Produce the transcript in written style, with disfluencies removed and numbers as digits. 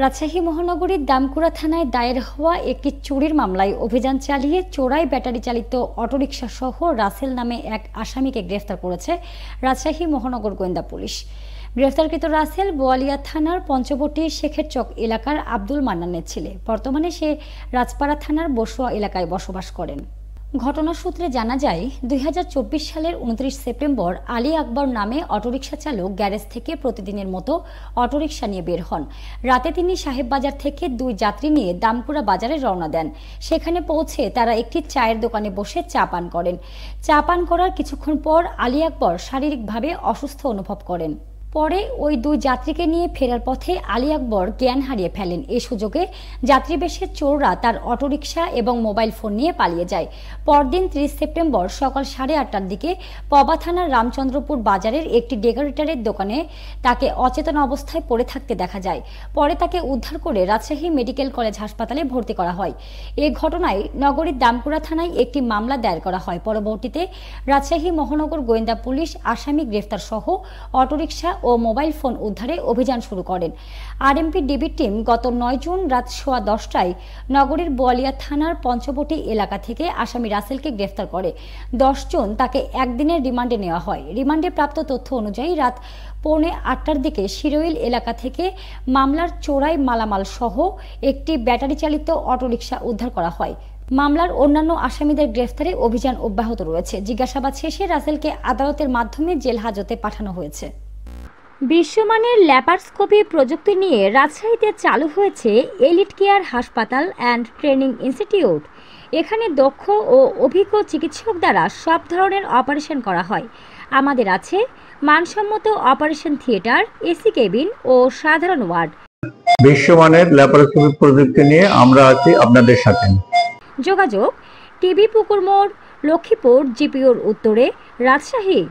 রাজশাহী মহানগরীর দামকুড়া থানায় দায়ের হওয়া একটি চুরির মামলায় অভিযান চালিয়ে চোরাই ব্যাটারি চালিত অটোরিকশা সহ রাসেল নামে এক আসামিকে গ্রেফতার করেছে রাজশাহী মহানগর গোয়েন্দা পুলিশ। গ্রেফতারকৃত রাসেল বোয়ালিয়া থানার পঞ্চবটি শেখের চক এলাকার আব্দুল মান্নানের ছেলে। বর্তমানে সে রাজপাড়া থানার বসুয়া এলাকায় বসবাস করেন। ঘটনা সূত্রে জানা যায়, 2024 সালের 29 সেপ্টেম্বর আলী আকবর নামে অটোরিকশা চালক গ্যারেজ থেকে প্রতিদিনের মতো অটোরিকশা নিয়ে বের হন। রাতে তিনি সাহেব বাজার থেকে 2 যাত্রী নিয়ে দামকুড়া বাজারে রওনা দেন। সেখানে পৌঁছে তারা একটি চায়ের দোকানে বসে চা পান করেন। চা পান করার কিছুক্ষণ পর আলী আকবর শারীরিকভাবে অসুস্থ অনুভব করেন। পরে ওই 2 যাত্রীকে নিয়ে ফেরার পথে আলী আকবর জ্ঞান হারিয়ে ফেলেন। এই সুযোগে যাত্রীবেশের চোররা তার অটোরিকশা এবং মোবাইল ফোন নিয়ে পালিয়ে যায়। পরদিন 30 সেপ্টেম্বর সকাল 8:30টার দিকে পবা থানার রামচন্দ্রপুর বাজারের একটি ডেকোরেটরের দোকানে তাকে অচেতন অবস্থায় পড়ে থাকতে দেখা যায়। পরে তাকে উদ্ধার করে রাজশাহী মেডিকেল কলেজ হাসপাতালে ভর্তি করা হয়। এই ঘটনায় নগরীর দামকুড়া থানায় একটি মামলা দায়ের করা হয়। পরবর্তীতে রাজশাহী মহানগর গোয়েন্দা পুলিশ আসামি গ্রেফতার সহ অটোরিকশা ও মোবাইল ফোন উদ্ধারে অভিযান শুরু করেন। আরএমপি ডিবি টিম গত 9 জুন রাত 10:15টায় নগরীর বোয়ালিয়া থানার পঞ্চবটি এলাকা থেকে আসামি রাসেলকে গ্রেফতার করে। 10 জুন তাকে একদিনের রিমান্ডে নেওয়া হয়। রিমান্ডে প্রাপ্ত তথ্য অনুযায়ী রাত 7:45টার দিকে শিরোইল এলাকা থেকে মামলার চোরাই মালামাল সহ একটি ব্যাটারি চালিত অটোরিকশা উদ্ধার করা হয়। মামলার অন্যান্য আসামিদের গ্রেফতারে অভিযান অব্যাহত রয়েছে। জিজ্ঞাসাবাদ শেষে রাসেলকে আদালতের মাধ্যমে জেল হাজতে পাঠানো হয়েছে। বিশ্বমানের ল্যাপারস্কোপি প্রযুক্তি নিয়ে রাজশাহীতে চালু হয়েছে এলিট কেয়ার হাসপাতাল অ্যান্ড ট্রেনিং ইনস্টিটিউট। এখানে দক্ষ ও অভিজ্ঞ চিকিৎসক দ্বারা সব ধরনের অপারেশন করা হয়। আমাদের আছে মানসম্মত অপারেশন থিয়েটার, এসি কেবিন ও সাধারণ ওয়ার্ড। বিশ্বমানের ল্যাপারস্কোপি প্রযুক্তি নিয়ে আমরা আছি আপনাদের সাথে। যোগাযোগ টিবি পুকুর মোড়, লক্ষ্মীপুর জিপিওর উত্তরে, রাজশাহী।